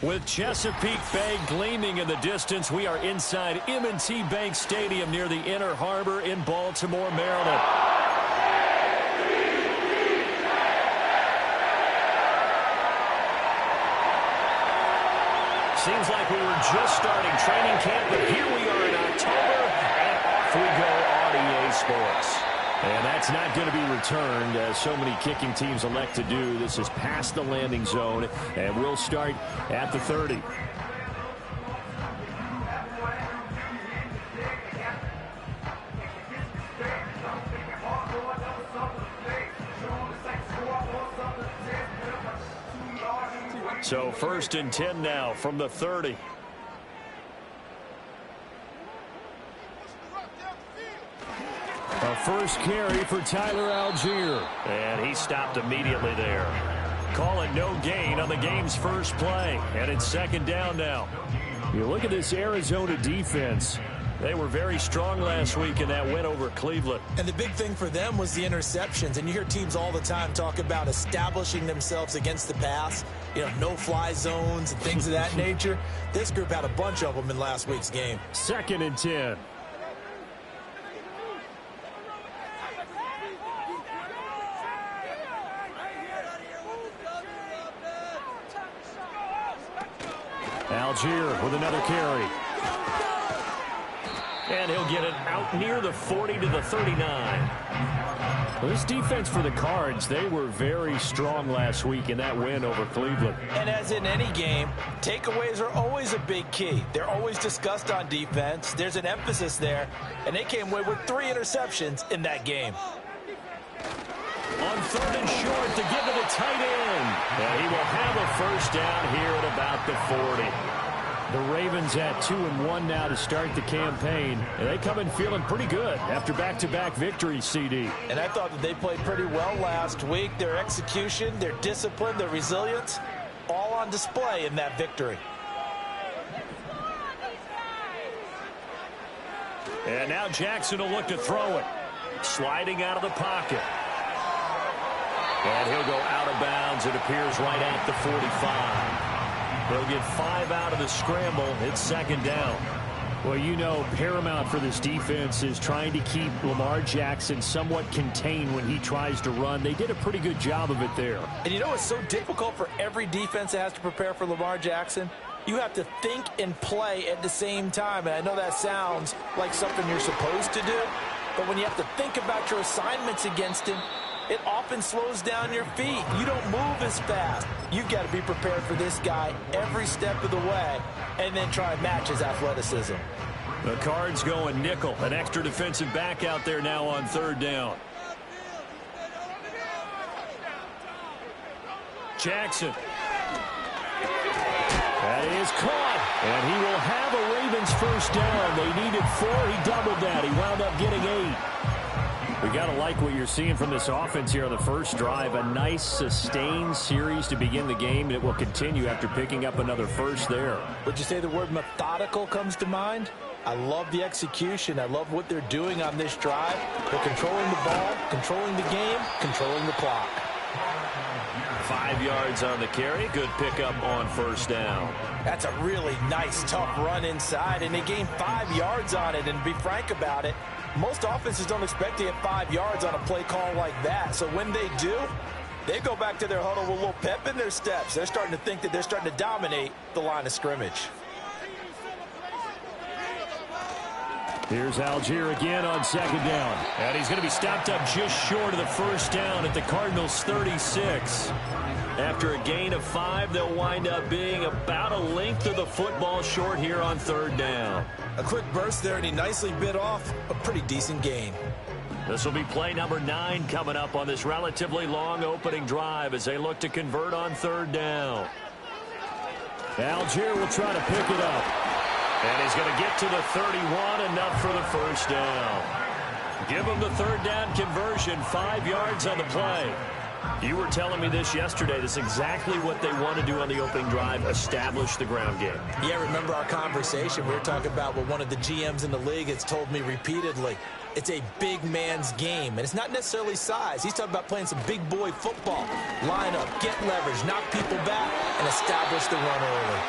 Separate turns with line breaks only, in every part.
With Chesapeake Bay gleaming in the distance, we are inside M&T Bank Stadium near the Inner Harbor in Baltimore, Maryland. Seems like we were just starting training camp, but here we are in October, and off we go on EA Sports. And that's not going to be returned, as so many kicking teams elect to do. This is past the landing zone, and we'll start at the 30. So 1st and 10 now from the 30. A first carry for Tyler Algier. And he stopped immediately there. Call it no gain on the game's first play. And it's 2nd down now. You look at this Arizona defense. They were very strong last week in that win over Cleveland.
And the big thing for them was the interceptions. And you hear teams all the time talk about establishing themselves against the pass. You know, no-fly zones and things of that nature. This group had a bunch of them in last week's game.
2nd and 10. Algier with another carry. And he'll get it out near the 40 to the 39. Well, this defense for the Cards, they were very strong last week in that win over Cleveland.
And as in any game, takeaways are always a big key. They're always discussed on defense. There's an emphasis there. And they came away with 3 interceptions in that game.
On 3rd and short to give to the tight end. And he will have a first down here at about the 40. The Ravens at 2-1 now to start the campaign. And they come in feeling pretty good after back-to-back victories, CD.
And I thought that they played pretty well last week. Their execution, their discipline, their resilience, all on display in that victory.
And now Jackson will look to throw it. Sliding out of the pocket. And he'll go out of bounds. It appears right at the 45. They'll get 5 out of the scramble. It's 2nd down. Well, you know, paramount for this defense is trying to keep Lamar Jackson somewhat contained when he tries to run. They did a pretty good job of it there.
And you know it's so difficult for every defense that has to prepare for Lamar Jackson? You have to think and play at the same time. And I know that sounds like something you're supposed to do. But when you have to think about your assignments against him, it often slows down your feet. You don't move as fast. You've got to be prepared for this guy every step of the way and then try and match his athleticism.
The Cards going nickel. An extra defensive back out there now on 3rd down. Jackson. That is caught. And he will have a Ravens first down. They needed 4. He doubled that. He wound up getting 8. We got to like what you're seeing from this offense here on the first drive. A nice, sustained series to begin the game. It will continue after picking up another first there.
Would you say the word methodical comes to mind? I love the execution. I love what they're doing on this drive. They're controlling the ball, controlling the game, controlling the clock.
5 yards on the carry. Good pickup on first down.
That's a really nice, tough run inside, and they gained 5 yards on it. And to be frank about it, most offenses don't expect to get 5 yards on a play call like that. So when they do, they go back to their huddle with a little pep in their steps. They're starting to think that they're starting to dominate the line of scrimmage.
Here's Algier again on 2nd down. And he's going to be stopped up just short of the first down at the Cardinals' 36. After a gain of 5, they'll wind up being about a length of the football short here on 3rd down.
A quick burst there, and he nicely bit off a pretty decent gain.
This will be play number 9 coming up on this relatively long opening drive as they look to convert on 3rd down. Algier will try to pick it up. And he's going to get to the 31, enough for the first down. Give him the 3rd down conversion, 5 yards on the play. You were telling me this yesterday. This is exactly what they want to do on the opening drive, establish the ground game.
Yeah, remember our conversation. We were talking about what one of the GMs in the league has told me repeatedly. It's a big man's game, and it's not necessarily size. He's talking about playing some big boy football. Line up, get leverage, knock people back, and establish the run early.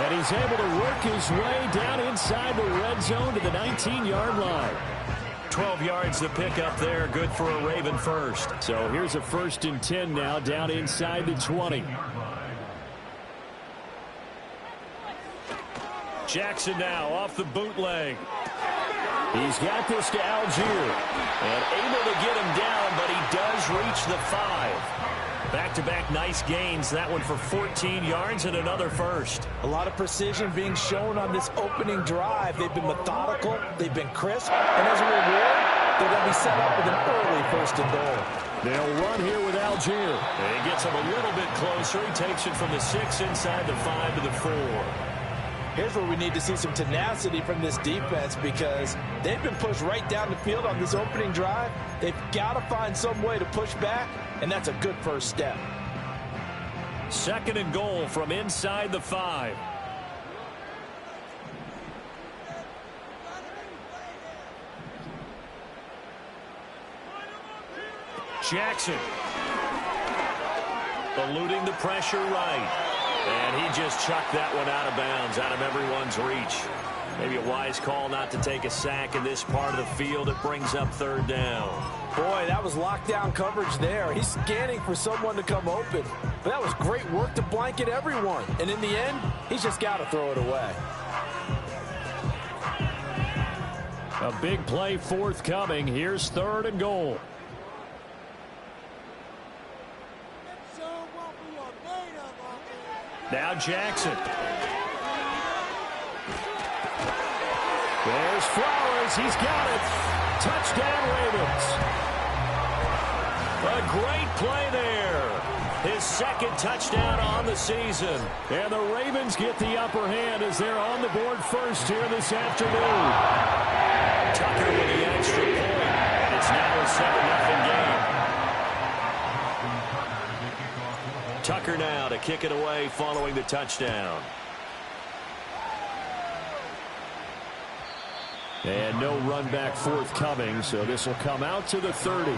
And he's able to work his way down inside the red zone to the 19-yard line. 12 yards to pick up there, good for a Raven first. So here's a 1st and 10 now, down inside the 20. Jackson now off the bootleg. He's got this to Algier. And able to get him down, but he does reach the 5. Back-to-back nice gains. That one for 14 yards and another first.
A lot of precision being shown on this opening drive. They've been methodical. They've been crisp. And as a reward, they're going to be set up with an early 1st and goal.
They'll run here with Algier. And he gets him a little bit closer. He takes it from the 6 inside the 5 to the 4.
Here's where we need to see some tenacity from this defense because they've been pushed right down the field on this opening drive. They've got to find some way to push back, and that's a good first step.
2nd and goal from inside the 5. Jackson eluding the pressure right. And he just chucked that one out of bounds, out of everyone's reach. Maybe a wise call not to take a sack in this part of the field. It brings up 3rd down.
Boy, that was lockdown coverage there. He's scanning for someone to come open. But that was great work to blanket everyone. And in the end, he's just got to throw it away.
A big play forthcoming. Here's 3rd and goal. Now Jackson. There's Flowers. He's got it. Touchdown, Ravens. A great play there. His 2nd touchdown on the season. And the Ravens get the upper hand as they're on the board first here this afternoon. Tucker with the extra point. And it's now a 7-0 game. Tucker now to kick it away following the touchdown. And no run back forthcoming, so this will come out to the 30.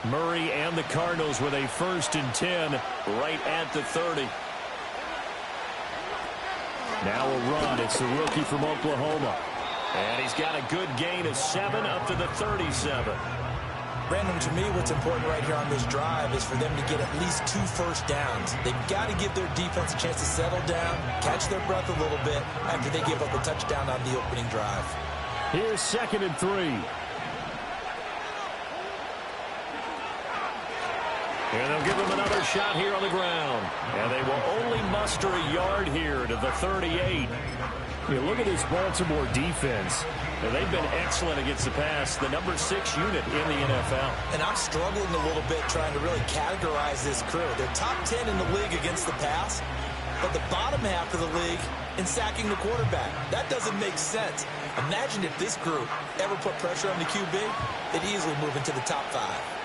Murray and the Cardinals with a 1st and 10 right at the 30. Now a run. It's the rookie from Oklahoma. And he's got a good gain of 7 up to the 37.
Brandon, to me, what's important right here on this drive is for them to get at least 2 first downs. They've got to give their defense a chance to settle down, catch their breath a little bit after they give up a touchdown on the opening drive.
Here's 2nd and 3. And they'll give him another shot here on the ground. And they will only muster a yard here to the 38. You look at this Baltimore defense. They've been excellent against the pass, the number 6 unit in the NFL.
And I'm struggling a little bit trying to really categorize this crew. They're top 10 in the league against the pass, but the bottom half of the league in sacking the quarterback. That doesn't make sense. Imagine if this group ever put pressure on the QB, they'd easily move into the top 5.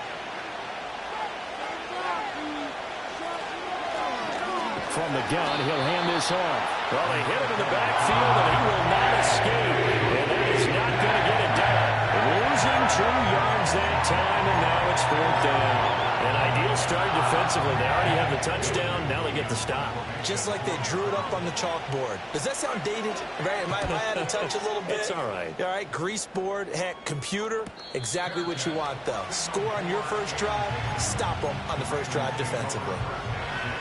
From the gun, he'll hand this off. Well, they hit him in the backfield, and he will not escape. And that is not going to get it down. Losing 2 yards that time, and now it's 4th down. An ideal start defensively. They already have the touchdown. Now they get the stop.
Just like they drew it up on the chalkboard. Does that sound dated? Right? Am I out of touch a little bit?
It's all right.
All right, grease board, heck, computer, exactly what you want, though. Score on your first drive, stop them on the first drive defensively.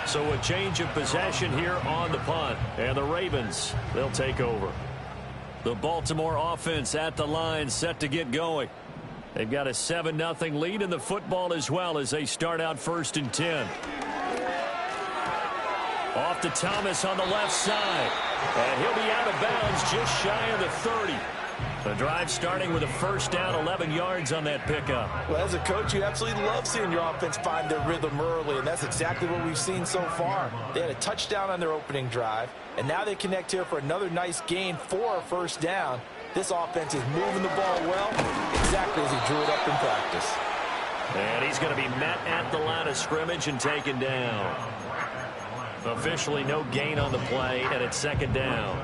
So a change of possession here on the punt. And the Ravens, they'll take over. The Baltimore offense at the line, set to get going. They've got a 7-0 lead in the football as well as they start out 1st and 10. Off to Thomas on the left side. And he'll be out of bounds just shy of the 30. The drive starting with a 1st down, 11 yards on that pickup.
Well, as a coach, you absolutely love seeing your offense find their rhythm early, and that's exactly what we've seen so far. They had a touchdown on their opening drive, and now they connect here for another nice gain for a 1st down. This offense is moving the ball well, exactly as he drew it up in practice.
And he's going to be met at the line of scrimmage and taken down. Officially no gain on the play, and it's second down.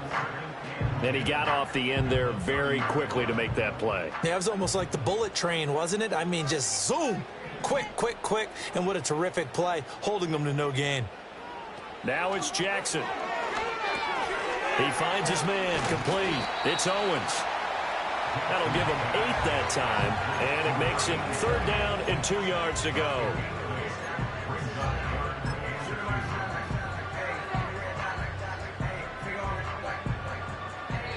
And he got off the end there very quickly to make that play.
Yeah, it was almost like the bullet train, wasn't it? I mean, just zoom. Quick, quick, quick. And what a terrific play, holding them to no gain.
Now it's Jackson. He finds his man, complete. It's Owens. That'll give him 8 that time, and it makes it third down and 2 yards to go.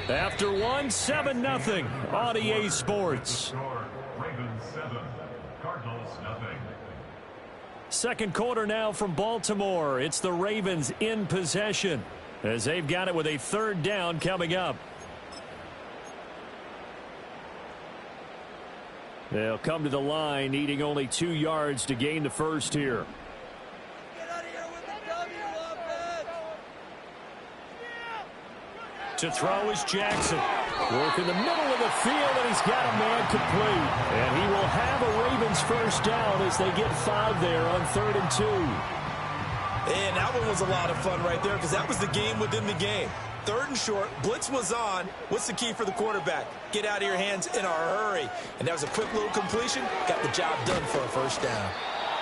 After one, 7-0 on EA Sports.
Ravens 7, Cardinals nothing.
Second quarter now from Baltimore. It's the Ravens in possession as they've got it with a third down coming up. They'll come to the line needing only 2 yards to gain the first here. To throw is Jackson. Work in the middle of the field, and he's got a man complete. And he will have a Ravens first down as they get 5 there on 3rd and 2.
And that one was a lot of fun right there because that was the game within the game. 3rd and short, blitz was on. What's the key for the quarterback? Get out of your hands in a hurry. And that was a quick little completion. Got the job done for a first down.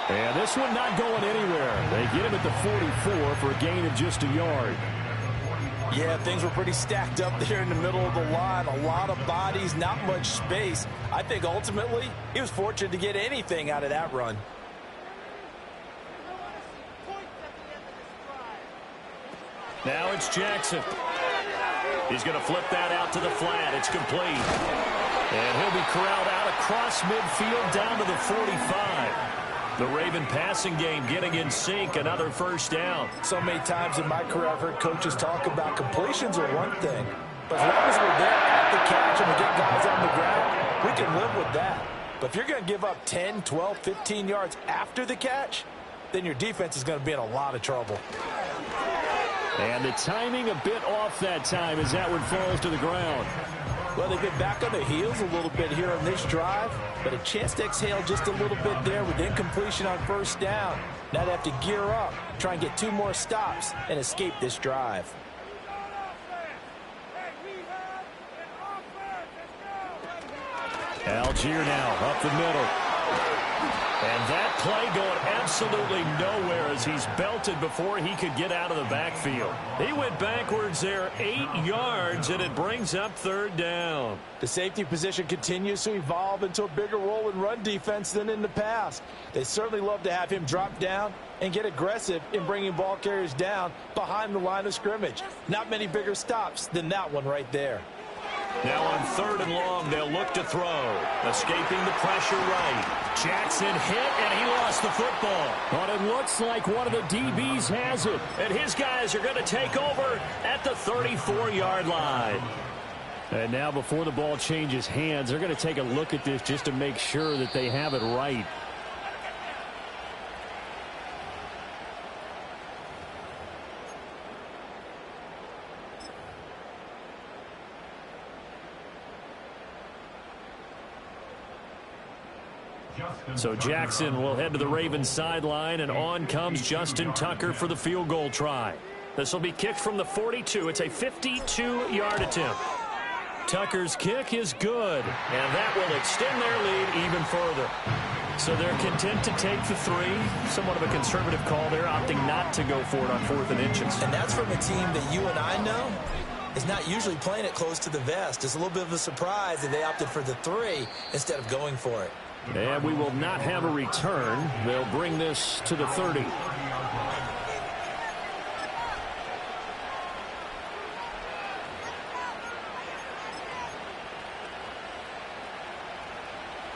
And this one not going anywhere. They get him at the 44 for a gain of just a yard.
Yeah, things were pretty stacked up there in the middle of the line. A lot of bodies, not much space. I think ultimately he was fortunate to get anything out of that run.
Now it's Jackson. He's going to flip that out to the flat. It's complete. And he'll be corralled out across midfield down to the 45. The Raven passing game getting in sync, another first down.
So many times in my career I've heard coaches talk about completions are one thing, but as long as we're there at the catch and we get guys on the ground, we can live with that. But if you're going to give up 10, 12, 15 yards after the catch, then your defense is going to be in a lot of trouble.
And the timing a bit off that time as that one falls to the ground.
Well, they've been back on their heels a little bit here on this drive, but a chance to exhale just a little bit there with incompletion on first down. Now they have to gear up, try and get 2 more stops, and escape this drive.
Algier now up the middle. And that play going absolutely nowhere as he's belted before he could get out of the backfield. He went backwards there 8 yards, and it brings up third down.
The safety position continues to evolve into a bigger role in run defense than in the past. They certainly love to have him drop down and get aggressive in bringing ball carriers down behind the line of scrimmage. Not many bigger stops than that one right there.
Now on 3rd and long, they'll look to throw. Escaping the pressure right. Jackson hit, and he lost the football. But it looks like one of the DBs has it. And his guys are going to take over at the 34-yard line. And now before the ball changes hands, they're going to take a look at this just to make sure that they have it right. So Jackson will head to the Ravens sideline, and on comes Justin Tucker for the field goal try. This will be kicked from the 42. It's a 52-yard attempt. Tucker's kick is good, and that will extend their lead even further. So they're content to take the 3. Somewhat of a conservative call there, opting not to go for it on 4th and inches.
And that's from a team that you and I know is not usually playing it close to the vest. It's a little bit of a surprise that they opted for the 3 instead of going for it.
And we will not have a return. They'll bring this to the 30.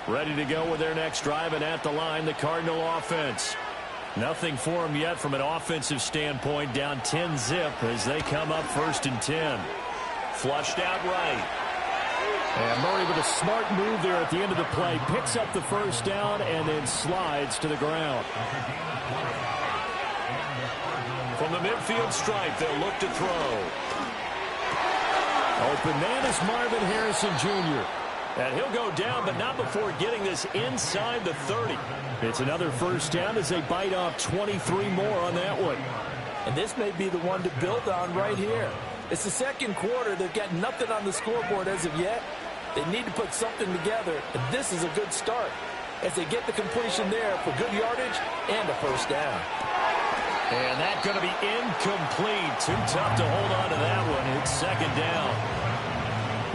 Ready to go with their next drive, and at the line, the Cardinal offense. Nothing for them yet from an offensive standpoint, down 10-zip as they come up 1st and 10. Flushed out right. And Murray with a smart move there at the end of the play. Picks up the first down and then slides to the ground. From the midfield stripe, they'll look to throw. Open man is Marvin Harrison Jr. And he'll go down, but not before getting this inside the 30. It's another first down as they bite off 23 more on that one.
And this may be the one to build on right here. It's the second quarter. They've got nothing on the scoreboard as of yet. They need to put something together, and this is a good start as they get the completion there for good yardage and a first down.
And that's going to be incomplete. Too tough to hold on to that one. It's second down.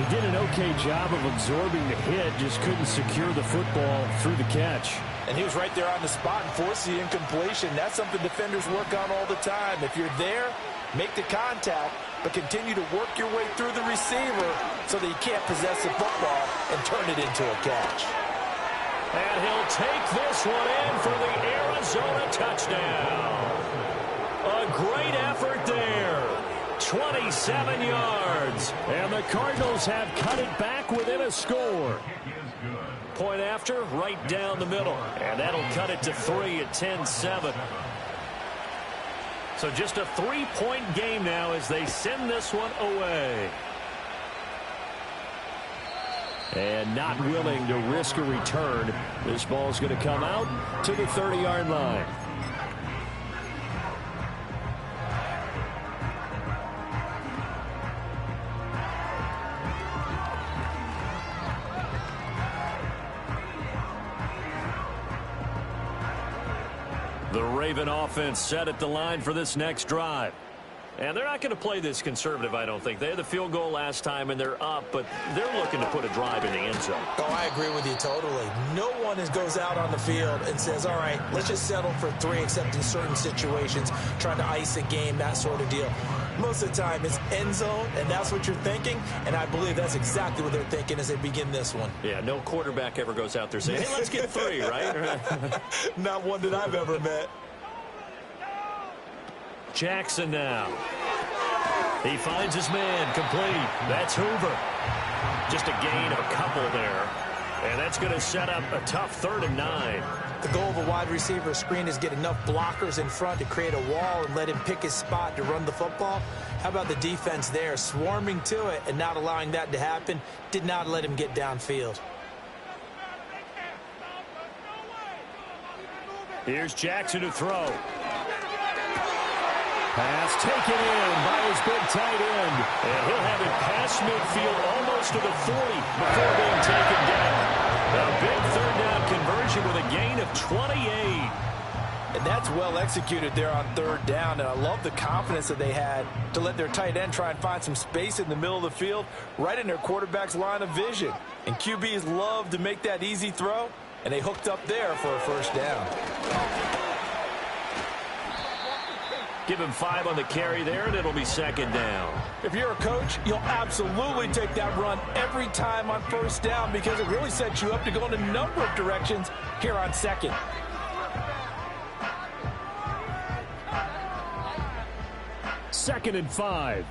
He did an okay job of absorbing the hit, just couldn't secure the football through the catch.
And he was right there on the spot and forced the incompletion. That's something defenders work on all the time. If you're there, make the contact, but continue to work your way through the receiver so that you can't possess the football and turn it into a catch.
And he'll take this one in for the Arizona touchdown. A great effort there. 27 yards. And the Cardinals have cut it back within a score. Point after, right down the middle. And that'll cut it to 3 at 10-7. So just a 3-point game now as they send this one away. And not willing to risk a return. This ball's going to come out to the 30-yard line. The Raven offense set at the line for this next drive. And they're not going to play this conservative, I don't think. They had the field goal last time, and they're up, but they're looking to put a drive in the end zone.
Oh, I agree with you totally. No one goes out on the field and says, all right, let's just settle for 3, except in certain situations, trying to ice a game, that sort of deal. Most of the time, it's end zone, and that's what you're thinking, and I believe that's exactly what they're thinking as they begin this one.
Yeah, no quarterback ever goes out there saying, hey, let's get 3, right?
Not one that I've ever met.
Jackson now. He finds his man complete. That's Hoover. Just a gain of a couple there. And that's going to set up a tough 3rd and 9.
The goal of a wide receiver screen is get enough blockers in front to create a wall and let him pick his spot to run the football. How about the defense there, swarming to it and not allowing that to happen? Did not let him get downfield.
Here's Jackson to throw. Pass taken in by his big tight end. And he'll have it past midfield almost to the 40 before being taken down. A big 3rd down conversion with a gain of 28.
And that's well executed there on 3rd down. And I love the confidence that they had to let their tight end try and find some space in the middle of the field, right in their quarterback's line of vision. And QBs love to make that easy throw, and they hooked up there for a first down.
Give him 5 on the carry there, and it'll be 2nd down.
If you're a coach, you'll absolutely take that run every time on 1st down because it really sets you up to go in a number of directions here on 2nd.
Second and 5.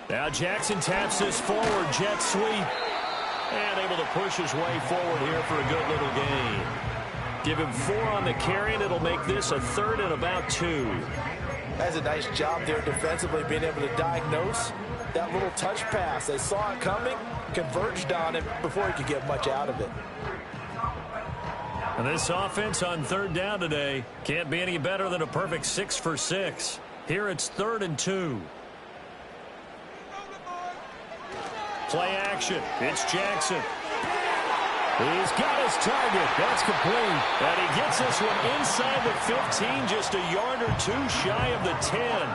Now Jackson taps this forward, jet sweep. And able to push his way forward here for a good little gain. Give him 4 on the carry, and it'll make this a 3rd and about 2.
That's a nice job there defensively, being able to diagnose that little touch pass. They saw it coming, converged on it before he could get much out of it.
And this offense on 3rd down today can't be any better than a perfect 6 for 6. Here it's 3rd and 2. Play action. It's Jackson. He's got his target. That's complete. And he gets this one inside the 15, just a yard or 2 shy of the 10.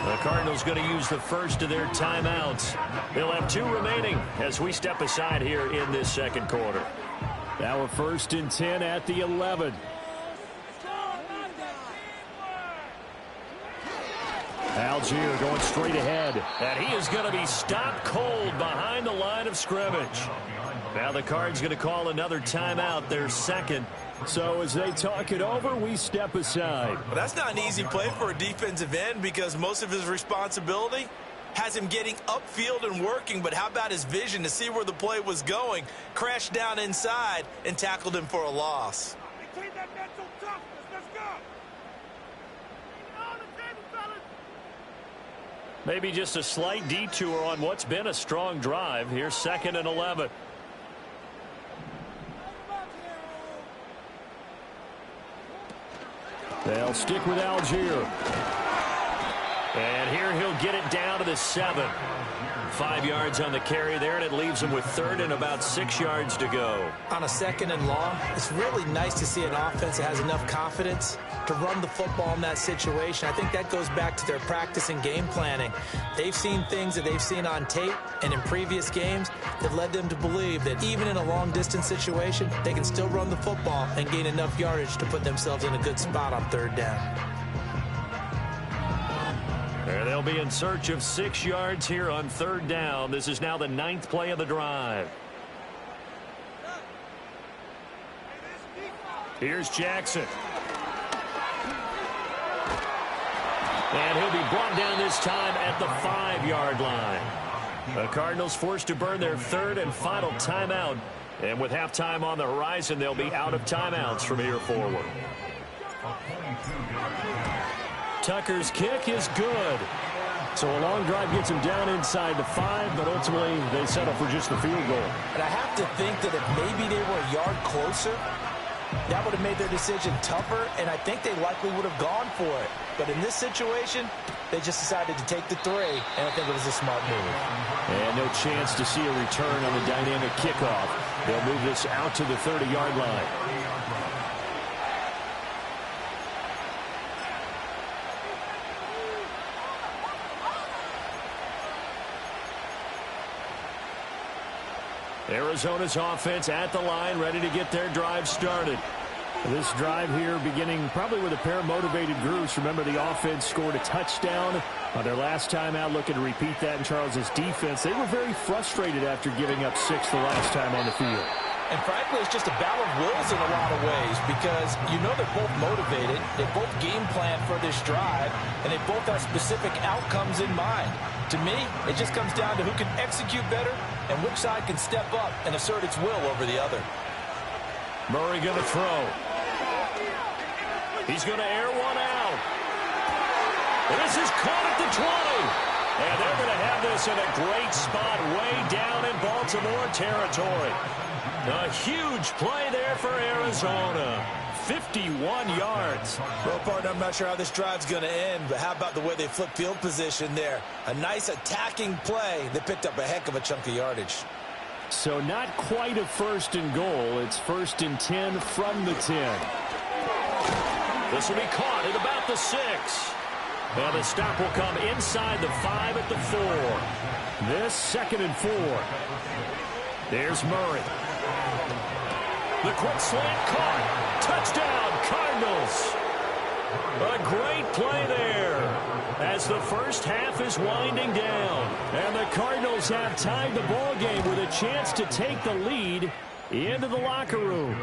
The Cardinals going to use the first of their timeouts. They'll have 2 remaining as we step aside here in this 2nd quarter.
Now a 1st and 10 at the 11. Algier going straight ahead.
And he is going to be stopped cold behind the line of scrimmage. Now the Cards going to call another timeout, their 2nd.
So as they talk it over, we step aside.
Well, that's not an easy play for a defensive end because most of his responsibility has him getting upfield and working, but how about his vision to see where the play was going, crashed down inside, and tackled him for a loss.
Maintain that mental toughness. Let's go. On the table, fellas.
Maybe just a slight detour on what's been a strong drive. Here's 2nd and 11. They'll stick with Algier. And here he'll get it down to the 7. 5 yards on the carry there, and it leaves him with 3rd and about 6 yards to go.
On a 2nd and long, it's really nice to see an offense that has enough confidence to run the football in that situation. I think that goes back to their practice and game planning. They've seen things that they've seen on tape and in previous games that led them to believe that even in a long-distance situation, they can still run the football and gain enough yardage to put themselves in a good spot on 3rd down.
And they'll be in search of 6 yards here on 3rd down. This is now the 9th play of the drive. Here's Jackson. And he'll be brought down this time at the 5-yard line. The Cardinals forced to burn their 3rd and final timeout. And with halftime on the horizon, they'll be out of timeouts from here forward. Tucker's kick is good.
So a long drive gets him down inside the 5, but ultimately they settle for just the field goal.
And I have to think that if maybe they were a yard closer, that would have made their decision tougher, and I think they likely would have gone for it. But in this situation, they just decided to take the 3, and I think it was a smart move.
And no chance to see a return on the dynamic kickoff. They'll move this out to the 30-yard line.
Arizona's offense at the line, ready to get their drive started.
This drive here beginning probably with a pair of motivated groups. Remember, the offense scored a touchdown on their last time out, looking to repeat that in Charles's defense. They were very frustrated after giving up 6 the last time on the field.
And frankly, it's just a battle of wills in a lot of ways because you know they're both motivated, they both game plan for this drive, and they both have specific outcomes in mind. To me, it just comes down to who can execute better and which side can step up and assert its will over the other.
Murray going to throw. He's going to air one out. And this is caught at the 20. And they're going to have this in a great spot way down in Baltimore territory. A huge play there for Arizona. 51 yards.
Well, partner, I'm not sure how this drive's going to end, but how about the way they flip field position there? A nice attacking play. They picked up a heck of a chunk of yardage.
So not quite a 1st and goal. It's 1st and 10 from the 10.
This will be caught at about the 6. And the stop will come inside the 5 at the 4.
This 2nd and 4.
There's Murray. The quick slant caught. Touchdown, Cardinals. A great play there as the first half is winding down. And the Cardinals have tied the ball game with a chance to take the lead into the locker room.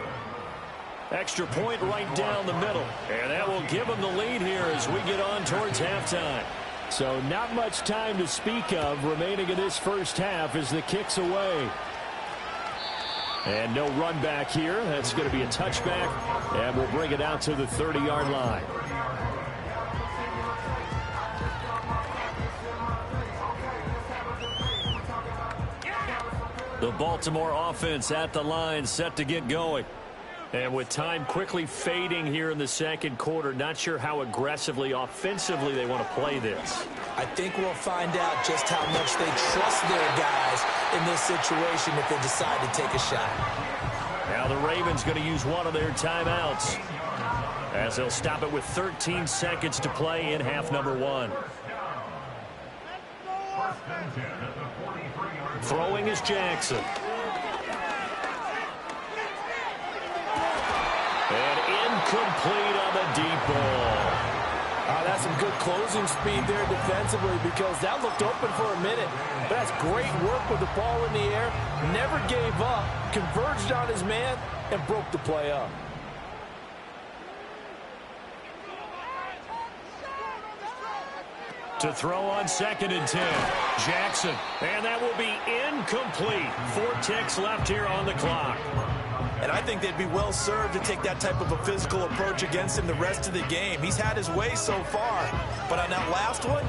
Extra point right down the middle. And that will give them the lead here as we get on towards halftime.
So not much time to speak of remaining in this first half as the kick's away. And no run back here. That's going to be a touchback. And we'll bring it out to the 30-yard line.
The Baltimore offense at the line, set to get going. And with time quickly fading here in the 2nd quarter, not sure how aggressively, offensively they want to play this.
I think we'll find out just how much they trust their guys in this situation if they decide to take a shot.
Now the Ravens going to use one of their timeouts as they'll stop it with 13 seconds to play in half number 1. Throwing is Jackson. And incomplete on the deep ball.
That's some good closing speed there defensively because that looked open for a minute. But that's great work with the ball in the air. Never gave up, converged on his man, and broke the play up.
To throw on 2nd and 10. Jackson. And that will be incomplete. 4 ticks left here on the clock.
And I think they'd be well served to take that type of a physical approach against him the rest of the game. He's had his way so far, but on that last one,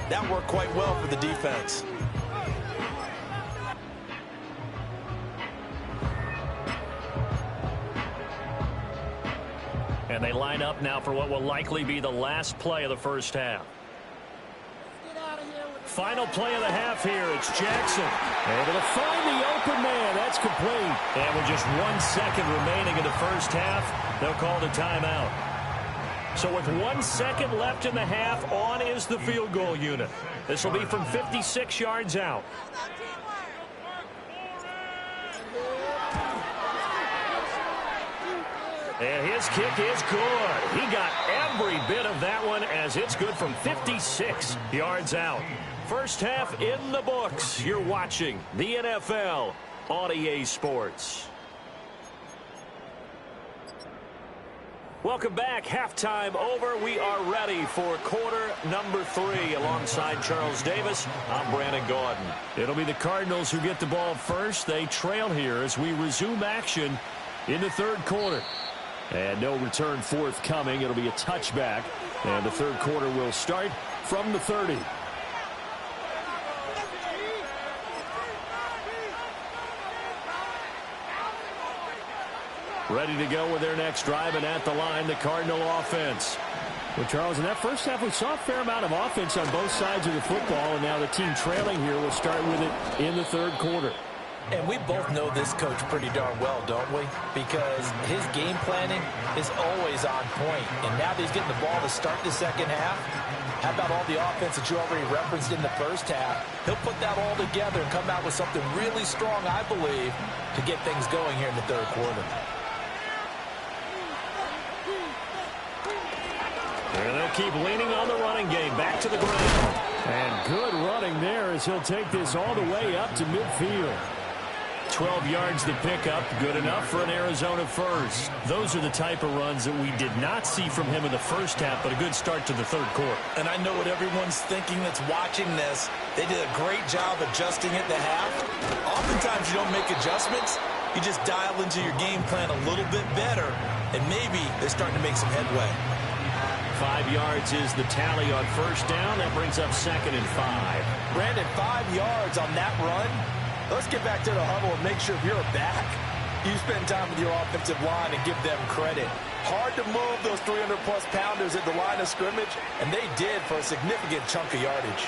that worked quite well for the defense.
And they line up now for what will likely be the last play of the first half. Final play of the half here. It's Jackson. Able to find the open man. That's complete. And with just 1 second remaining in the first half, they'll call the timeout. So with 1 second left in the half, on is the field goal unit. This will be from 56 yards out. And his kick is good. He got every bit of that one as it's good from 56 yards out. First half in the books. You're watching the NFL on EA Sports. Welcome back. Halftime over. We are ready for quarter number 3. Alongside Charles Davis, I'm Brandon Gaudin. It'll be the Cardinals who get the ball first. They trail here as we resume action in the third quarter. And no return forthcoming. It'll be a touchback. And the third quarter will start from the 30. Ready to go with their next drive, and at the line, the Cardinal offense.
Well, Charles, in that first half, we saw a fair amount of offense on both sides of the football, and now the team trailing here will start with it in the third quarter.
And we both know this coach pretty darn well, don't we? Because his game planning is always on point. And now that he's getting the ball to start the second half, how about all the offense that you already referenced in the first half? He'll put that all together and come out with something really strong, I believe, to get things going here in the third quarter.
And they'll keep leaning on the running game. Back to the ground.
And good running there as he'll take this all the way up to midfield.
12 yards to pick up. Good enough for an Arizona first. Those are the type of runs that we did not see from him in the first half, but a good start to the third quarter.
And I know what everyone's thinking that's watching this. They did a great job adjusting at the half. Oftentimes you don't make adjustments. You just dial into your game plan a little bit better, and maybe they're starting to make some headway.
5 yards is the tally on first down. That brings up 2nd and 5.
Brandon, 5 yards on that run. Let's get back to the huddle and make sure if you're a back, you spend time with your offensive line and give them credit. Hard to move those 300-plus pounders at the line of scrimmage, and they did for a significant chunk of yardage.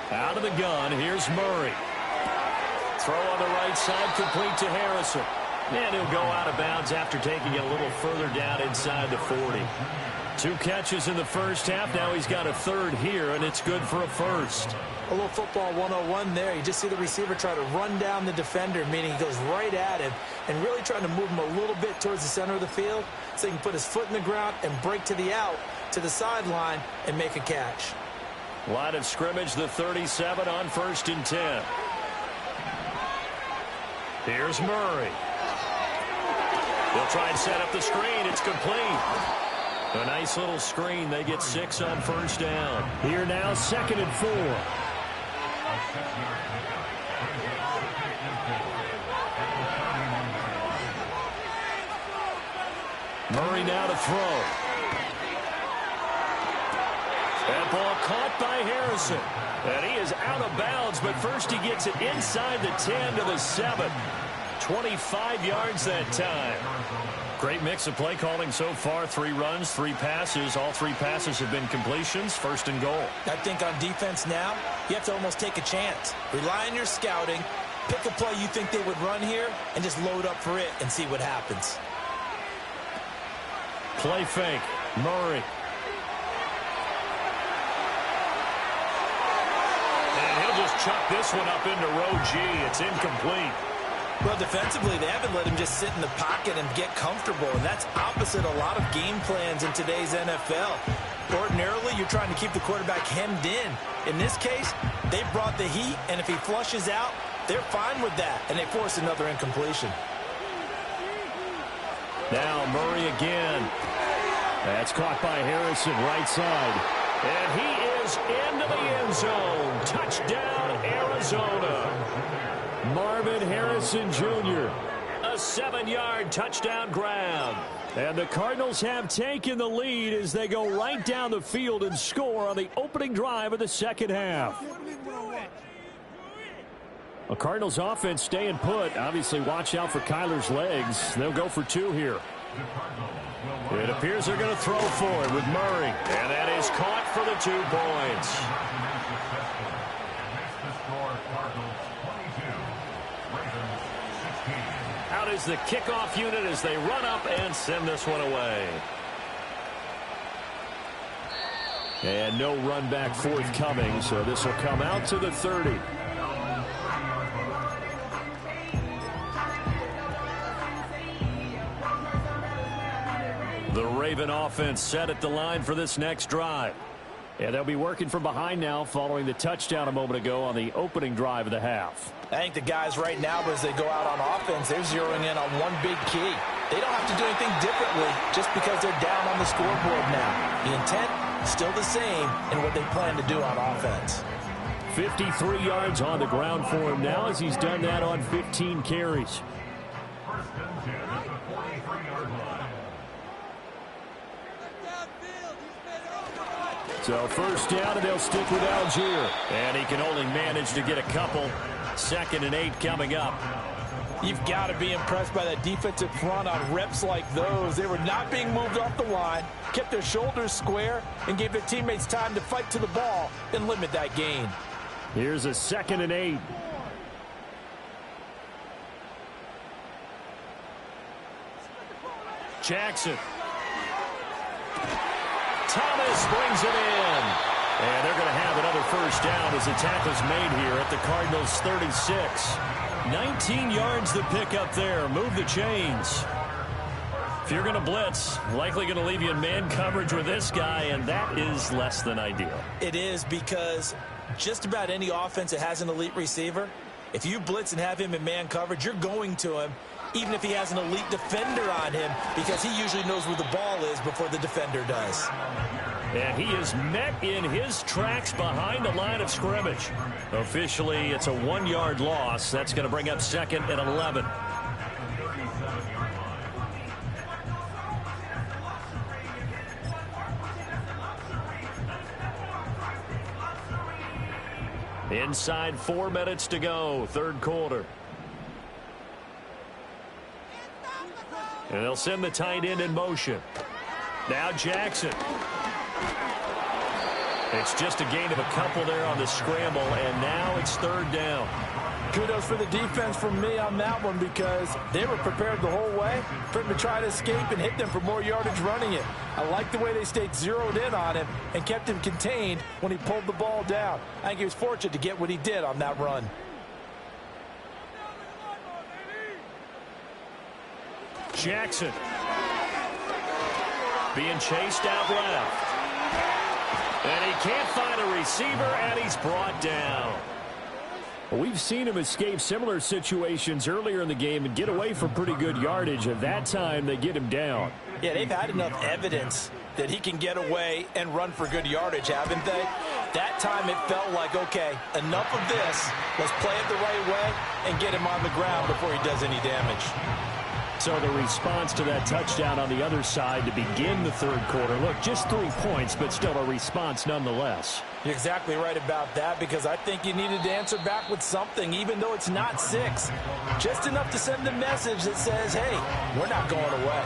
Out of the gun, here's Murray. Throw on the right side, complete to Harrison. And he'll go out of bounds after taking it a little further down inside the 40. 2 catches in the first half. Now he's got a third here, and it's good for a first.
A little football 101 there. You just see the receiver try to run down the defender, meaning he goes right at him and really trying to move him a little bit towards the center of the field so he can put his foot in the ground and break to the out, to the sideline, and make a catch.
Line of scrimmage, the 37 on 1st and 10. Here's Murray. They'll try and set up the screen. It's complete. A nice little screen. They get 6 on first down.
Here now, 2nd and 4.
Murray now to throw. That ball caught by Harrison. And he is out of bounds, but first he gets it inside the 10 to the 7. 25 yards that time. Great mix of play calling so far. 3 runs, 3 passes. All 3 passes have been completions. 1st and goal.
I think on defense now, you have to almost take a chance. Rely on your scouting. Pick a play you think they would run here and just load up for it and see what happens.
Play fake. Murray. And he'll just chuck this one up into row G. It's incomplete.
Well, defensively, they haven't let him just sit in the pocket and get comfortable, and that's opposite a lot of game plans in today's NFL. Ordinarily, you're trying to keep the quarterback hemmed in. In this case, they brought the heat, and if he flushes out, they're fine with that, and they force another incompletion.
Now Murray again.
That's caught by Harrison, right side.
And he is into the end zone. Touchdown, Arizona.
Marvin Harrison Jr.
A 7-yard touchdown grab.
And the Cardinals have taken the lead as they go right down the field and score on the opening drive of the second half. A Cardinals offense staying put. Obviously, watch out for Kyler's legs. They'll go for 2 here.
It appears they're going to throw for it with Murray. And that is caught for the 2 points. Out is the kickoff unit as they run up and send this one away.
And no run back forthcoming, so this will come out to the 30.
The Raven offense set at the line for this next drive.
And they'll be working from behind now following the touchdown a moment ago on the opening drive of the half.
I think the guys right now, as they go out on offense, they're zeroing in on one big key. They don't have to do anything differently just because they're down on the scoreboard now. The intent, still the same in what they plan to do on offense.
53 yards on the ground for him now as he's done that on 15 carries. So first down, and they'll stick with Algier.
And he can only manage to get a couple. 2nd and 8 coming up.
You've got to be impressed by that defensive front on reps like those. They were not being moved off the line, kept their shoulders square, and gave their teammates time to fight to the ball and limit that gain.
Here's a 2nd and 8.
Jackson. Thomas brings it in. And they're going to have another first down as the tackle's made here at the Cardinals' 36. 19 yards to pick up there. Move the chains. If you're going to blitz, likely going to leave you in man coverage with this guy, and that is less than ideal.
It is, because just about any offense that has an elite receiver, if you blitz and have him in man coverage, you're going to him, even if he has an elite defender on him, because he usually knows where the ball is before the defender does.
And he is met in his tracks behind the line of scrimmage. Officially, it's a 1-yard loss. That's going to bring up 2nd and 11. Inside 4 minutes to go, 3rd quarter. And they'll send the tight end in motion. Now Jackson. It's just a gain of a couple there on the scramble, and now it's 3rd down.
Kudos for the defense from me on that one, because they were prepared the whole way for him to try to escape and hit them for more yardage running it. I like the way they stayed zeroed in on him and kept him contained when he pulled the ball down. I think he was fortunate to get what he did on that run.
Jackson being chased out left. And he can't find a receiver, and he's brought down.
We've seen him escape similar situations earlier in the game and get away for pretty good yardage. At that time, they get him down.
Yeah, they've had enough evidence that he can get away and run for good yardage, haven't they? That time it felt like, okay, enough of this. Let's play it the right way and get him on the ground before he does any damage.
So the response to that touchdown on the other side to begin the 3rd quarter. Look, just 3 points, but still a response nonetheless.
You're exactly right about that, because I think you needed to answer back with something, even though it's not 6. Just enough to send a message that says, hey, we're not going away.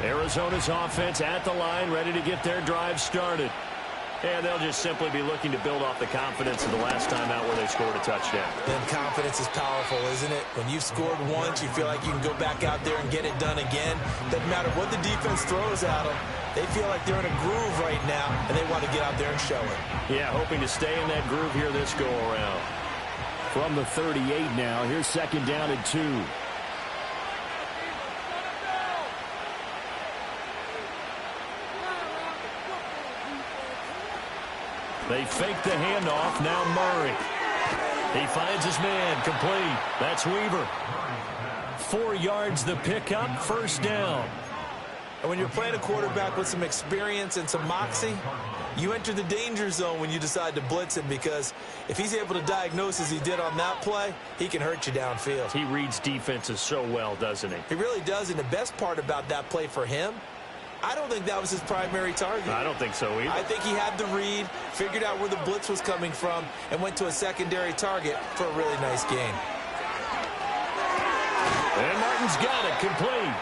Arizona's offense at the line, ready to get their drive started. And they'll just simply be looking to build off the confidence of the last time out where they scored a touchdown.
And confidence is powerful, isn't it? When you've scored once, you feel like you can go back out there and get it done again. Doesn't matter what the defense throws at them. They feel like they're in a groove right now, and they want to get out there and show it.
Yeah, hoping to stay in that groove here this go-around.
From the 38 now, here's 2nd down and 2.
They fake the handoff. Now Murray. He finds his man, complete. That's Weaver. 4 yards the pickup, first down.
And when you're playing a quarterback with some experience and some moxie, you enter the danger zone when you decide to blitz him, because if he's able to diagnose as he did on that play, he can hurt you downfield.
He reads defenses so well, doesn't he?
He really does, and the best part about that play for him, I don't think that was his primary target.
I don't think so either.
I think he had the read, figured out where the blitz was coming from, and went to a secondary target for a really nice gain.
And Martin's got it, complete.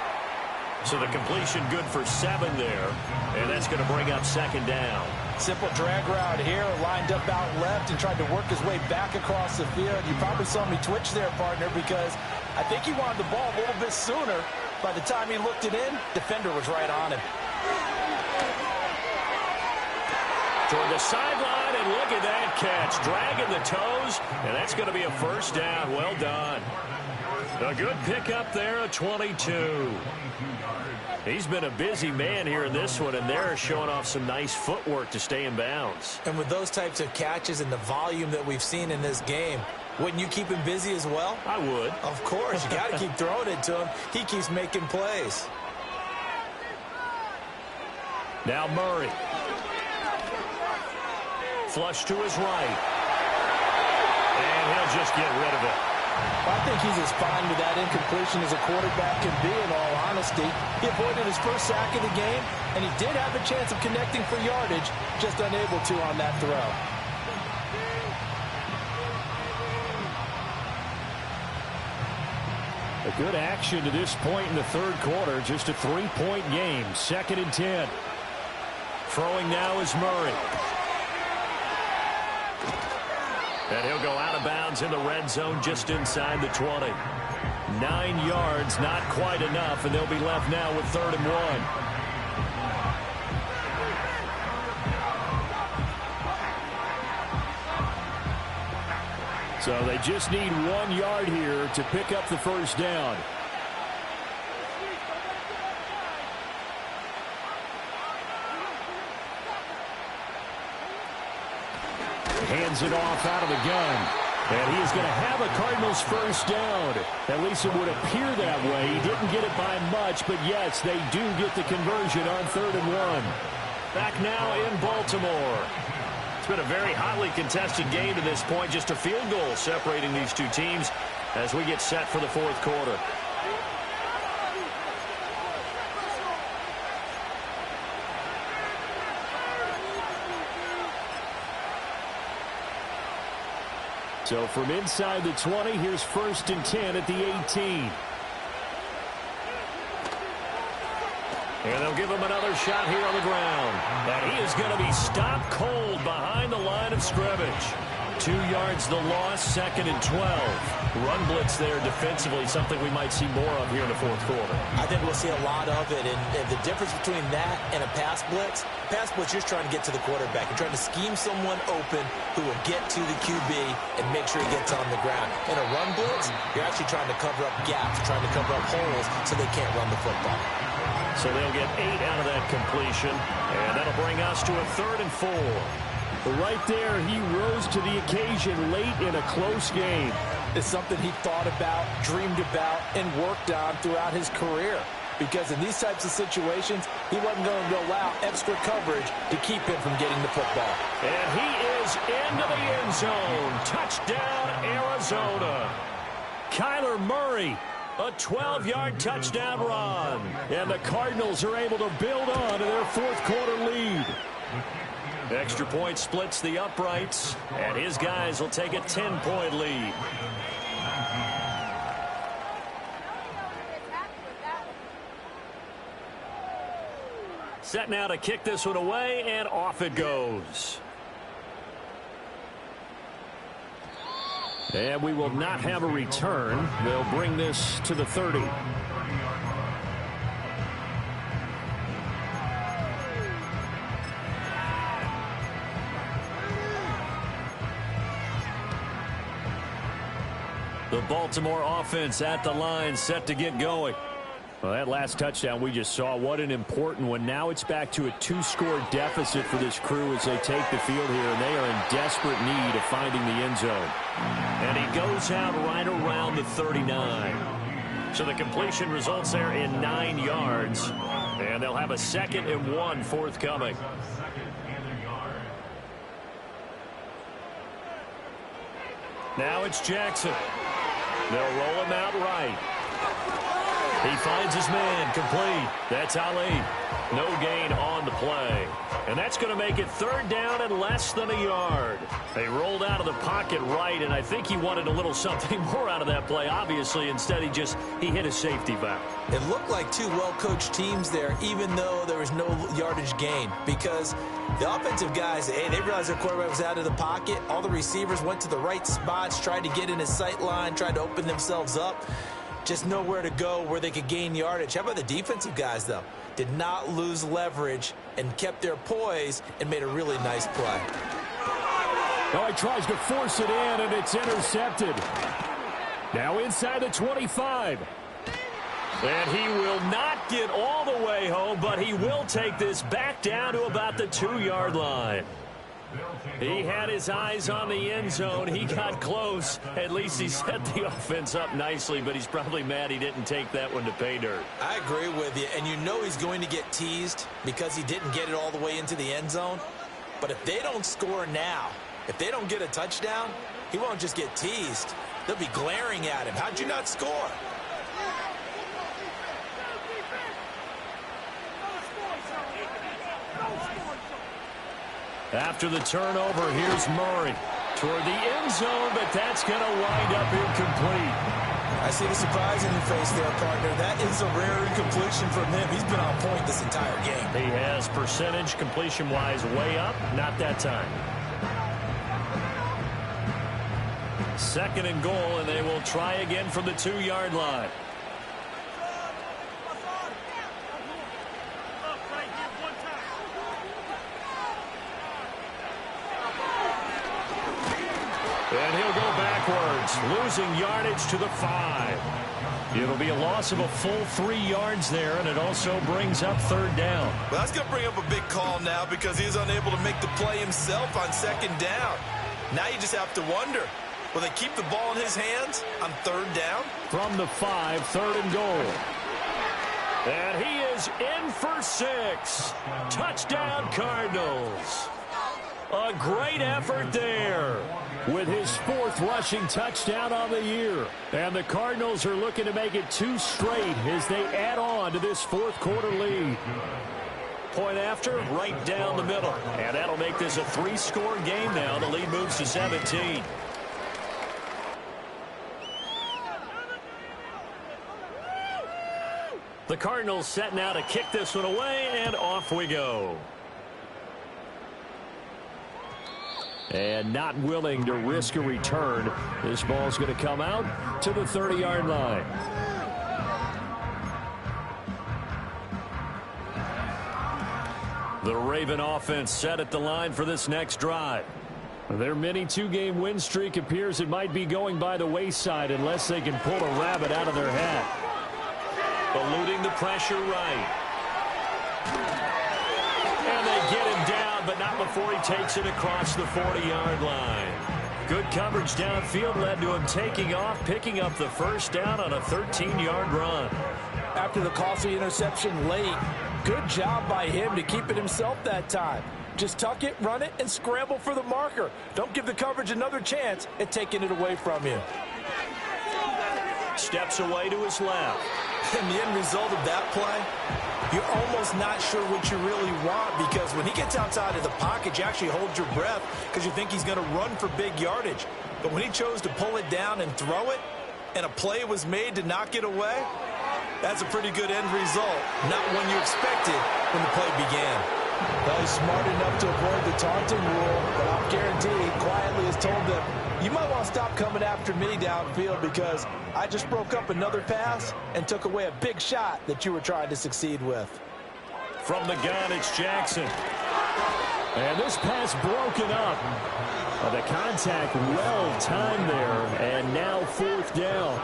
So the completion good for 7 there, and that's going to bring up second down.
Simple drag route here, lined up out left and tried to work his way back across the field. You probably saw me twitch there, partner, because I think he wanted the ball a little bit sooner. By the time he looked it in, defender was right on him.
Toward the sideline, and look at that catch. Dragging the toes, and that's going to be a first down. Well done. A good pickup there, a 22. He's been a busy man here in this one, and they're showing off some nice footwork to stay in bounds.
And with those types of catches and the volume that we've seen in this game, wouldn't you keep him busy as well?
I would.
Of course. You got to keep throwing it to him. He keeps making plays.
Now Murray. Flush to his right. And he'll just get rid of it.
I think he's as fine with that incompletion as a quarterback can be, in all honesty. He avoided his first sack of the game, and he did have a chance of connecting for yardage, just unable to on that throw.
A good action to this point in the third quarter. Just a 3-point game. 2nd and 10.
Throwing now is Murray. And he'll go out of bounds in the red zone just inside the 20. 9 yards, not quite enough, and they'll be left now with 3rd and 1.
So they just need 1 yard here to pick up the first down. Hands it off out of the gun. And he is going to have a Cardinals first down. At least it would appear that way. He didn't get it by much, but yes, they do get the conversion on 3rd and 1.
Back now in Baltimore. It's been a very hotly contested game to this point. Just a field goal separating these two teams as we get set for the 4th quarter.
So from inside the 20, here's 1st and 10 at the 18.
And they'll give him another shot here on the ground. And he is going to be stopped cold behind the line of scrimmage. 2 yards the loss, 2nd and 12. Run blitz there defensively, something we might see more of here in the 4th quarter.
I think we'll see a lot of it, and the difference between that and a pass blitz, you're just trying to get to the quarterback. You're trying to scheme someone open who will get to the QB and make sure he gets on the ground. In a run blitz, you're actually trying to cover up gaps, trying to cover up holes so they can't run the football.
So they'll get 8 out of that completion, and that'll bring us to a 3rd and 4.
Right there, he rose to the occasion late in a close game.
It's something he thought about, dreamed about, and worked on throughout his career. Because in these types of situations, he wasn't going to allow extra coverage to keep him from getting the football.
And he is into the end zone. Touchdown, Arizona. Kyler Murray, a 12-yard touchdown run. And the Cardinals are able to build on to their 4th quarter lead. Extra point splits the uprights, and his guys will take a 10-point lead. Set now to kick this one away, and off it goes.
And we will not have a return. They'll bring this to the 30.
The Baltimore offense at the line, set to get going.
Well, that last touchdown we just saw, what an important one. Now it's back to a 2-score deficit for this crew as they take the field here, and they are in desperate need of finding the end zone.
And he goes out right around the 39. So the completion results there in 9 yards, and they'll have a 2nd and 1 forthcoming. Now it's Jackson. They'll roll him out right. He finds his man, complete. That's Ali. No gain on the play. And that's going to make it 3rd down and less than a yard. They rolled out of the pocket right, and I think he wanted a little something more out of that play. Obviously, instead he hit a safety back.
It looked like 2 well-coached teams there, even though there was no yardage gain, because the offensive guys, hey, they realized their quarterback was out of the pocket. All the receivers went to the right spots, tried to get in his sight line, tried to open themselves up. Just nowhere to go where they could gain yardage. How about the defensive guys, though? Did not lose leverage and kept their poise and made a really nice play.
Oh, he tries to force it in, and it's intercepted. Now inside the 25.
And he will not get all the way home, but he will take this back down to about the 2-yard line. He had his eyes on the end zone. He got close. At least he set the offense up nicely, but he's probably mad he didn't take that one to pay dirt.
I agree with you, and you know he's going to get teased because he didn't get it all the way into the end zone. But if they don't score now, if they don't get a touchdown, he won't just get teased. They'll be glaring at him. How'd you not score?
After the turnover, here's Murray toward the end zone, but that's going to wind up incomplete.
I see the surprise in your face there, partner. That is a rare incompletion from him. He's been on point this entire game.
He has percentage completion-wise way up. Not that time. 2nd and goal, and they will try again from the 2-yard line. And he'll go backwards, losing yardage to the 5. It'll be a loss of a full 3 yards there, and it also brings up 3rd down.
Well, that's going to bring up a big call now because he's unable to make the play himself on 2nd down. Now you just have to wonder, will they keep the ball in his hands on 3rd down?
From the 5, 3rd and goal.
And he is in for 6. Touchdown, Cardinals. A great effort there.
With his 4th rushing touchdown on the year. And the Cardinals are looking to make it 2 straight as they add on to this 4th quarter lead.
Point after, right down the middle. And that'll make this a 3-score game now. The lead moves to 17. The Cardinals set now to kick this one away, and off we go.
And not willing to risk a return. This ball's going to come out to the 30-yard line.
The Raven offense set at the line for this next drive.
Their mini 2-game win streak appears it might be going by the wayside unless they can pull a rabbit out of their hat.
Eluding the pressure right. And they get him down, but not before he takes it across the 40-yard line. Good coverage downfield led to him taking off, picking up the 1st down on a 13-yard run.
After the costly interception late, good job by him to keep it himself that time. Just tuck it, run it, and scramble for the marker. Don't give the coverage another chance at taking it away from you.
Steps away to his left.
And the end result of that play, you're almost not sure what you really want because when he gets outside of the pocket, you actually hold your breath because you think he's going to run for big yardage. But when he chose to pull it down and throw it, and a play was made to knock it away, that's a pretty good end result. Not one you expected when the play began. Well, he's smart enough to avoid the taunting rule, but I'll guarantee he quietly has told them, you might want to stop coming after me downfield because I just broke up another pass and took away a big shot that you were trying to succeed with.
From the gun, it's Jackson.
And this pass broken up. The contact well timed there, and now 4th down.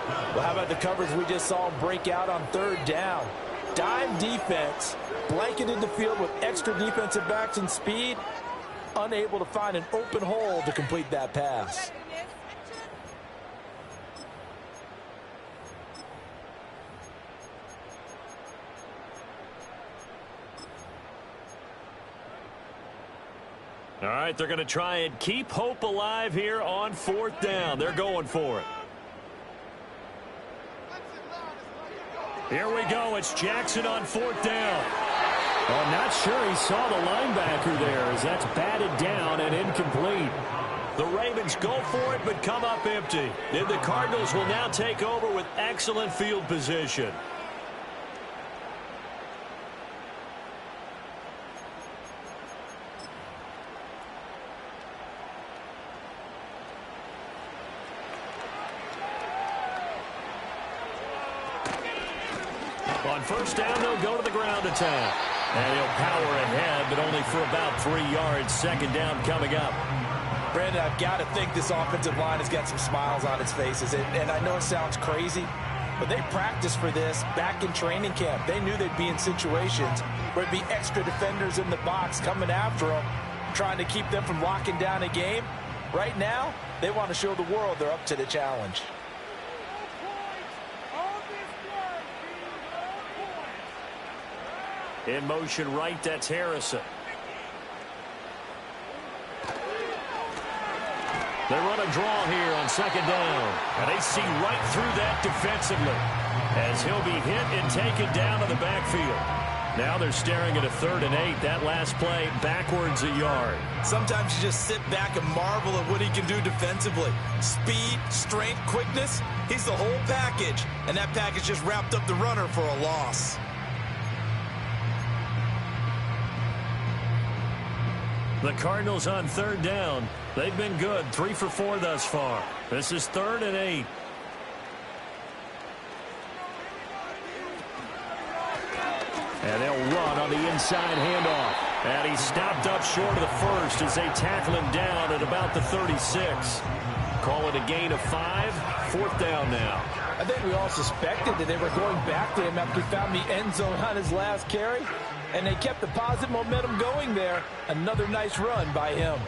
Well, how about the coverage we just saw him break out on third down? Dime defense, blanketed the field with extra defensive backs and speed, unable to find an open hole to complete that pass.
All right, they're going to try and keep hope alive here on fourth down. They're going for it. Here we go. It's Jackson on fourth down.
Well, I'm not sure he saw the linebacker there as that's batted down and incomplete.
The Ravens go for it but come up empty. And the Cardinals will now take over with excellent field position. On first down, they'll go to the ground attack. And he'll power ahead, but only for about 3 yards. Second down coming up.
Brandon, I've got to think this offensive line has got some smiles on its faces. And I know it sounds crazy, but they practiced for this back in training camp. They knew they'd be in situations where it'd be extra defenders in the box coming after them, trying to keep them from locking down a game. Right now, they want to show the world they're up to the challenge.
In motion right, that's Harrison. They run a draw here on second down. And they see right through that defensively as he'll be hit and taken down to the backfield. Now they're staring at a 3rd and 8. That last play backwards a yard.
Sometimes you just sit back and marvel at what he can do defensively. Speed, strength, quickness. He's the whole package. And that package just wrapped up the runner for a loss.
The Cardinals on third down. They've been good. 3 for 4 thus far. This is 3rd and 8. And they'll run on the inside handoff. And he's stopped up short of the first as they tackle him down at about the 36. Call it a gain of 5. 4th down now.
I think we all suspected that they were going back to him after he found the end zone on his last carry. And they kept the positive momentum going there. Another nice run by him.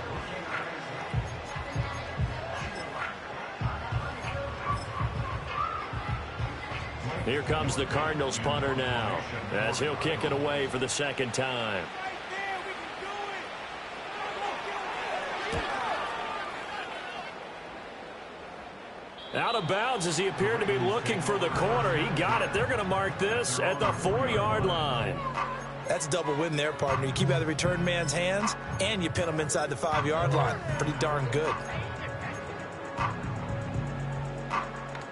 Here comes the Cardinals punter now as he'll kick it away for the 2nd time. Out of bounds as he appeared to be looking for the corner. He got it. They're going to mark this at the 4-yard line.
That's a double win there, partner. You keep out of the return man's hands, and you pin him inside the 5-yard line. Pretty darn good.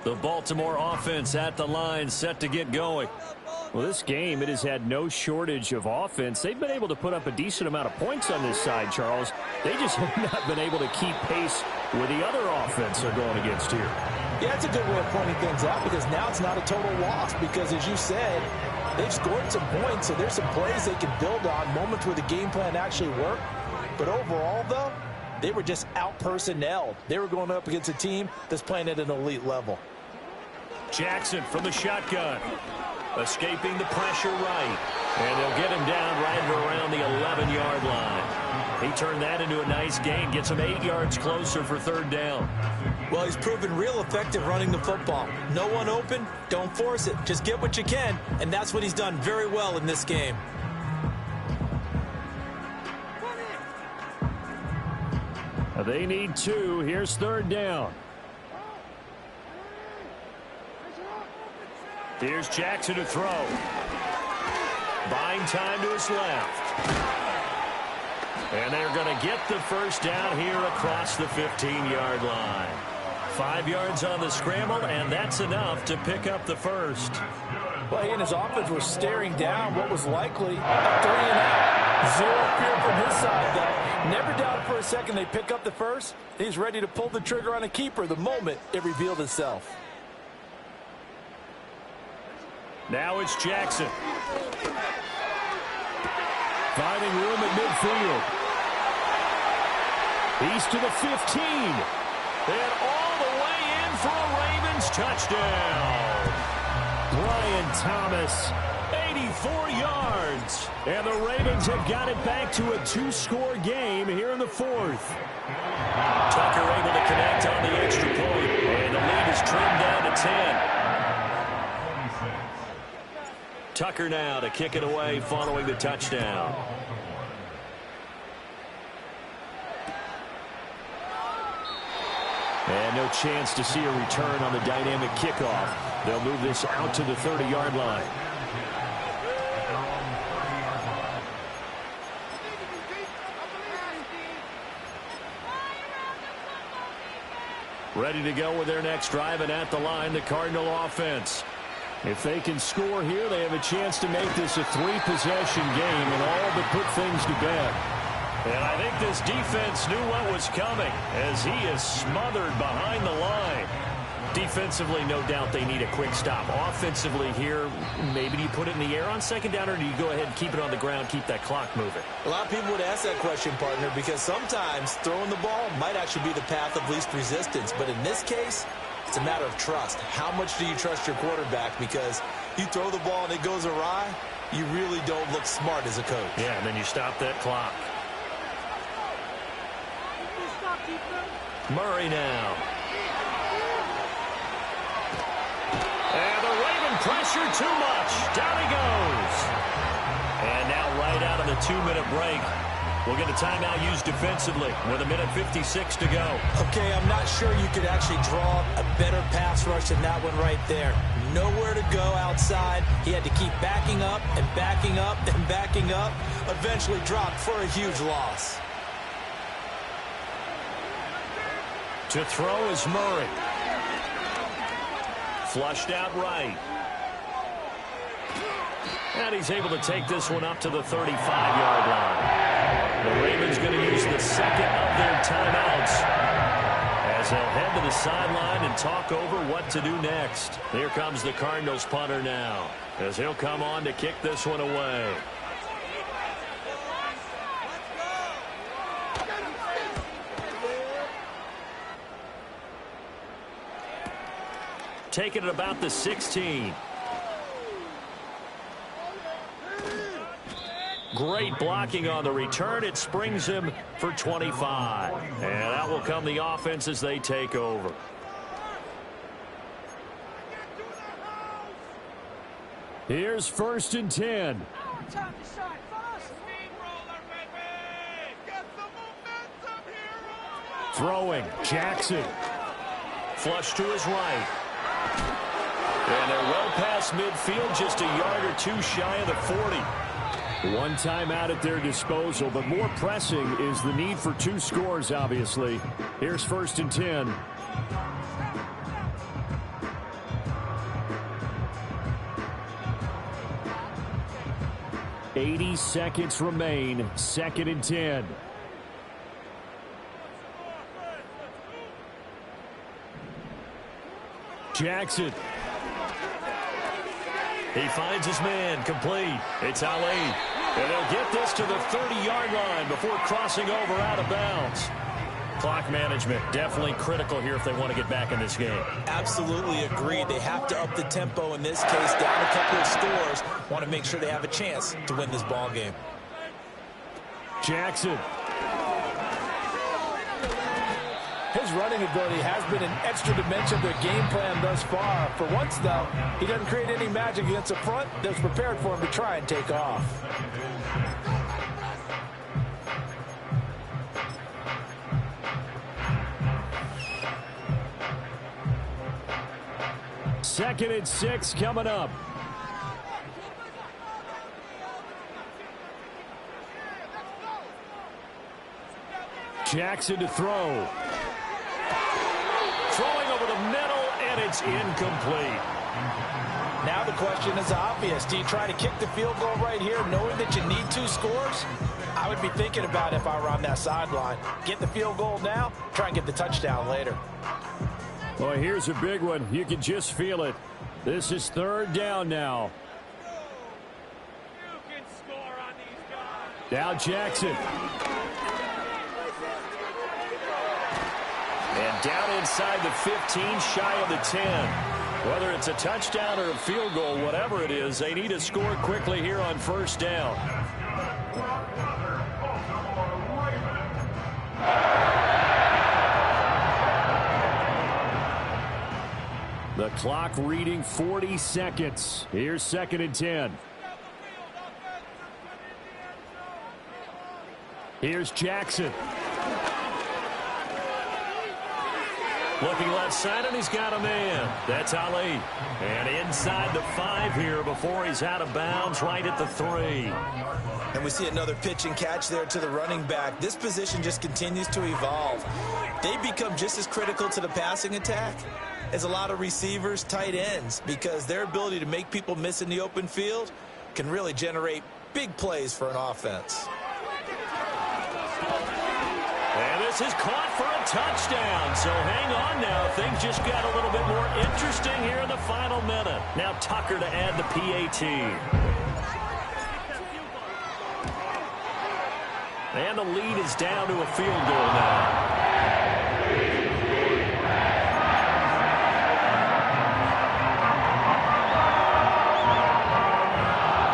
The Baltimore offense at the line, set to get going.
Well, this game, it has had no shortage of offense. They've been able to put up a decent amount of points on this side, Charles. They just have not been able to keep pace with the other offense they're going against here.
Yeah, it's a good way of pointing things out because now it's not a total loss because, as you said, they've scored some points, so there's some plays they can build on, moments where the game plan actually worked. But overall, though, they were just out-personnelled. They were going up against a team that's playing at an elite level.
Jackson from the shotgun. Escaping the pressure right. And they'll get him down right around the 11-yard line. He turned that into a nice gain. Gets him 8 yards closer for 3rd down.
Well, he's proven real effective running the football. No one open, don't force it. Just get what you can, and that's what he's done very well in this game.
They need 2. Here's 3rd down.
Here's Jackson to throw. Buying time to his left. And they're going to get the 1st down here across the 15-yard line. 5 yards on the scramble, and that's enough to pick up the 1st.
Well, he and his offense were staring down what was likely a 3-and-out. Zero fear from his side, though. Never doubted for a second they pick up the 1st. He's ready to pull the trigger on a keeper the moment it revealed itself.
Now it's Jackson.
Finding room at midfield. He's to the 15.
And all the way in for a Ravens touchdown.
Brian Thomas, 84 yards. And the Ravens have got it back to a 2-score game here in the fourth.
Tucker able to connect on the extra point, and the lead is trimmed down to 10. Tucker now to kick it away following the touchdown.
And no chance to see a return on the dynamic kickoff. They'll move this out to the 30-yard line. Ready to go with their next drive, and at the line, the Cardinal offense. If they can score here, they have a chance to make this a 3-possession game and all but put things to bed.
And I think this defense knew what was coming as he is smothered behind the line. Defensively, no doubt they need a quick stop. Offensively here, maybe do you put it in the air on second down, or do you go ahead and keep it on the ground, keep that clock moving?
A lot of people would ask that question, partner, because sometimes throwing the ball might actually be the path of least resistance. But in this case, it's a matter of trust. How much do you trust your quarterback? Because you throw the ball and it goes awry, you really don't look smart as a coach.
Yeah, and then you stop that clock. Murray now. And the Raven pressure too much. Down he goes. And now right out of the 2-minute break, we'll get a timeout used defensively with 1:56 to go.
Okay, I'm not sure you could actually draw a better pass rush than that one right there. Nowhere to go outside. He had to keep backing up and backing up and backing up. Eventually dropped for a huge loss.
To throw is Murray. Flushed out right. And he's able to take this one up to the 35-yard line. The Ravens going to use the second of their timeouts as they'll head to the sideline and talk over what to do next. Here comes the Cardinals punter now as he'll come on to kick this one away. Taking it about the 16. Great blocking on the return. It springs him for 25. And out will come the offense as they take over.
Here's 1st and 10. Throwing, Jackson.
Flush to his right. And they're well past midfield, just a yard or two shy of the 40.
One timeout at their disposal, but more pressing is the need for 2 scores, obviously. Here's 1st and 10. "80 seconds remain. 2nd and 10. Jackson.
He finds his man, complete. It's Ali. And they'll get this to the 30-yard line before crossing over out of bounds. Clock management definitely critical here if they want to get back in this game.
Absolutely agreed. They have to up the tempo in this case, down a couple of scores. Want to make sure they have a chance to win this ball game.
Jackson.
His running ability has been an extra dimension to their game plan thus far. For once, though, he doesn't create any magic against the front that's prepared for him to try and take off.
Second and 6 coming up. Jackson to throw.
Throwing over the middle, and it's incomplete.
Now the question is obvious. Do you try to kick the field goal right here knowing that you need 2 scores? I would be thinking about it if I were on that sideline. Get the field goal now, try and get the touchdown later.
Well, here's a big one. You can just feel it. This is 3rd down now.
You can score on these guys.
Now Jackson.
And down inside the 15, shy of the 10. Whether it's a touchdown or a field goal, whatever it is, they need to score quickly here on first down.
The clock reading 40 seconds. Here's 2nd and 10. Here's Jackson.
Looking left side, and he's got a man. That's Ali. And inside the 5 here before he's out of bounds, right at the 3.
And we see another pitch and catch there to the running back. This position just continues to evolve. They become just as critical to the passing attack as a lot of receivers, tight ends, because their ability to make people miss in the open field can really generate big plays for an offense.
And this is caught for a touchdown. So hang on now. Things just got a little bit more interesting here in the final minute. Now Tucker to add the PAT. And the lead is down to a field goal now.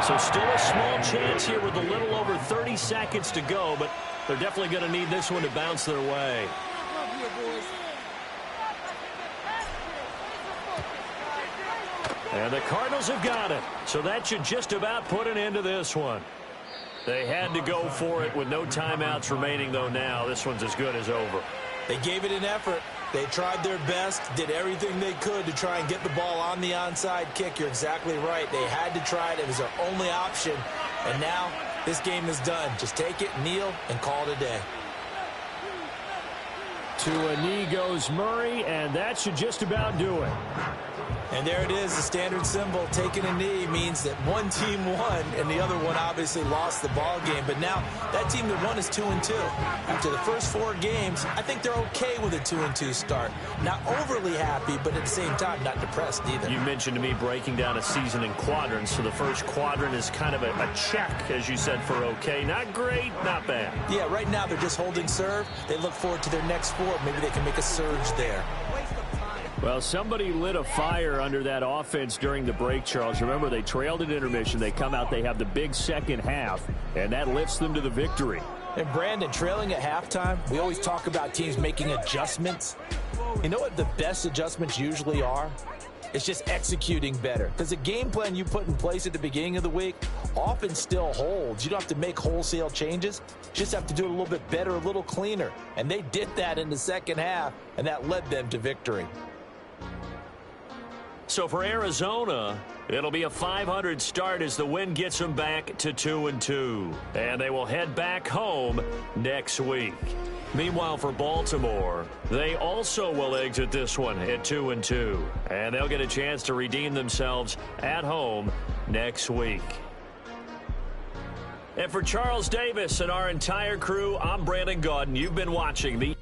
So still a small chance here with a little over 30 seconds to go, but they're definitely going to need this one to bounce their way. And the Cardinals have got it. So that should just about put an end to this one. They had to go for it with no timeouts remaining, though now. This one's as good as over.
They gave it an effort. They tried their best, did everything they could to try and get the ball on the onside kick. You're exactly right. They had to try it. It was their only option. And now this game is done. Just take it, kneel, and call it a day.
To a knee goes Murray, and that should just about do it.
And there it is, the standard symbol. Taking a knee means that one team won, and the other one obviously lost the ball game. But now that team that won is 2-2. After the first 4 games, I think they're okay with a 2-2 start. Not overly happy, but at the same time, not depressed either.
You mentioned to me breaking down a season in quadrants. So the first quadrant is kind of a check, as you said, for okay. Not great, not bad.
Yeah, right now they're just holding serve. They look forward to their next 4. Maybe they can make a surge there.
Well, somebody lit a fire under that offense during the break, Charles. Remember, they trailed at intermission. They come out, they have the big second half, and that lifts them to the victory.
And Brandon, trailing at halftime, we always talk about teams making adjustments. You know what the best adjustments usually are? It's just executing better. Because the game plan you put in place at the beginning of the week often still holds. You don't have to make wholesale changes. You just have to do it a little bit better, a little cleaner. And they did that in the second half, and that led them to victory.
So for Arizona, it'll be a .500 start as the win gets them back to 2-2. And they will head back home next week. Meanwhile, for Baltimore, they also will exit this one at 2-2. And they'll get a chance to redeem themselves at home next week. And for Charles Davis and our entire crew, I'm Brandon Gaudin. You've been watching the